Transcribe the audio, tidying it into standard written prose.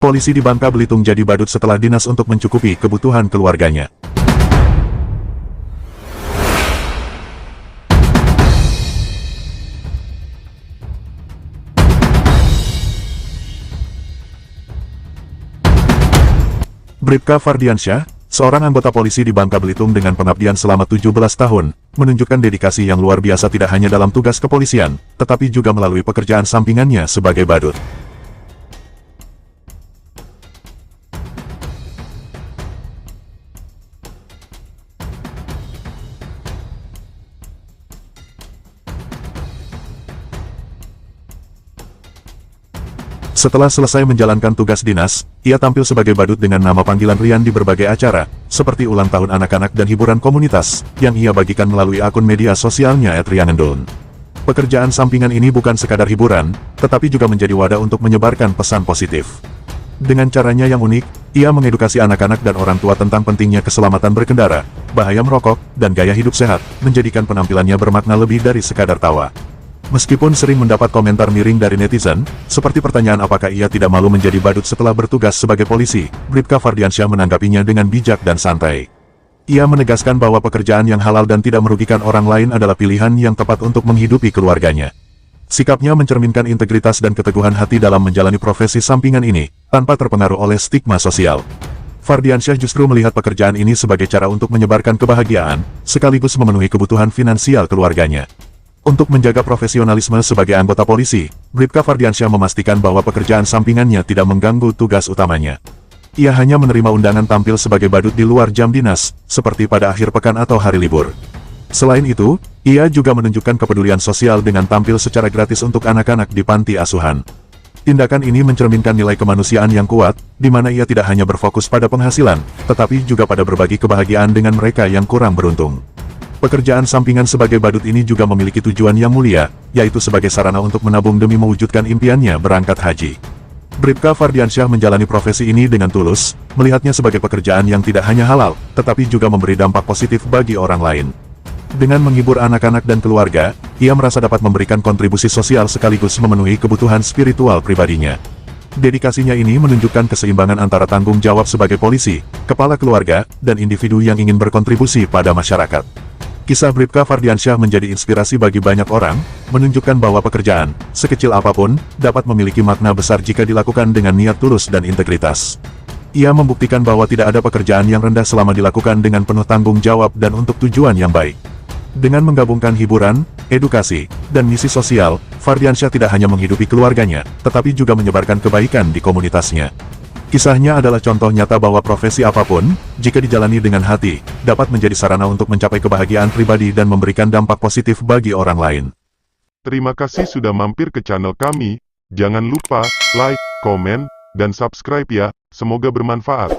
Polisi di Bangka Belitung jadi badut setelah dinas untuk mencukupi kebutuhan keluarganya. Bribka Fardiansyah, seorang anggota polisi di Bangka Belitung dengan pengabdian selama 17 tahun, menunjukkan dedikasi yang luar biasa tidak hanya dalam tugas kepolisian, tetapi juga melalui pekerjaan sampingannya sebagai badut. Setelah selesai menjalankan tugas dinas, ia tampil sebagai badut dengan nama panggilan Rian di berbagai acara, seperti ulang tahun anak-anak dan hiburan komunitas, yang ia bagikan melalui akun media sosialnya @rianendon. Pekerjaan sampingan ini bukan sekadar hiburan, tetapi juga menjadi wadah untuk menyebarkan pesan positif. Dengan caranya yang unik, ia mengedukasi anak-anak dan orang tua tentang pentingnya keselamatan berkendara, bahaya merokok, dan gaya hidup sehat, menjadikan penampilannya bermakna lebih dari sekadar tawa. Meskipun sering mendapat komentar miring dari netizen, seperti pertanyaan apakah ia tidak malu menjadi badut setelah bertugas sebagai polisi, Bribka Fardiansyah menanggapinya dengan bijak dan santai. Ia menegaskan bahwa pekerjaan yang halal dan tidak merugikan orang lain adalah pilihan yang tepat untuk menghidupi keluarganya. Sikapnya mencerminkan integritas dan keteguhan hati dalam menjalani profesi sampingan ini, tanpa terpengaruh oleh stigma sosial. Fardiansyah justru melihat pekerjaan ini sebagai cara untuk menyebarkan kebahagiaan, sekaligus memenuhi kebutuhan finansial keluarganya. Untuk menjaga profesionalisme sebagai anggota polisi, Bribka Fardiansyah memastikan bahwa pekerjaan sampingannya tidak mengganggu tugas utamanya. Ia hanya menerima undangan tampil sebagai badut di luar jam dinas, seperti pada akhir pekan atau hari libur. Selain itu, ia juga menunjukkan kepedulian sosial dengan tampil secara gratis untuk anak-anak di panti asuhan. Tindakan ini mencerminkan nilai kemanusiaan yang kuat, di mana ia tidak hanya berfokus pada penghasilan, tetapi juga pada berbagi kebahagiaan dengan mereka yang kurang beruntung. Pekerjaan sampingan sebagai badut ini juga memiliki tujuan yang mulia, yaitu sebagai sarana untuk menabung demi mewujudkan impiannya berangkat haji. Bribka Fardiansyah menjalani profesi ini dengan tulus, melihatnya sebagai pekerjaan yang tidak hanya halal, tetapi juga memberi dampak positif bagi orang lain. Dengan menghibur anak-anak dan keluarga, ia merasa dapat memberikan kontribusi sosial sekaligus memenuhi kebutuhan spiritual pribadinya. Dedikasinya ini menunjukkan keseimbangan antara tanggung jawab sebagai polisi, kepala keluarga, dan individu yang ingin berkontribusi pada masyarakat. Kisah Bribka Fardiansyah menjadi inspirasi bagi banyak orang, menunjukkan bahwa pekerjaan, sekecil apapun, dapat memiliki makna besar jika dilakukan dengan niat tulus dan integritas. Ia membuktikan bahwa tidak ada pekerjaan yang rendah selama dilakukan dengan penuh tanggung jawab dan untuk tujuan yang baik. Dengan menggabungkan hiburan, edukasi, dan misi sosial, Fardiansyah tidak hanya menghidupi keluarganya, tetapi juga menyebarkan kebaikan di komunitasnya. Kisahnya adalah contoh nyata bahwa profesi apapun, jika dijalani dengan hati, dapat menjadi sarana untuk mencapai kebahagiaan pribadi dan memberikan dampak positif bagi orang lain. Terima kasih sudah mampir ke channel kami. Jangan lupa like, komen, dan subscribe ya. Semoga bermanfaat.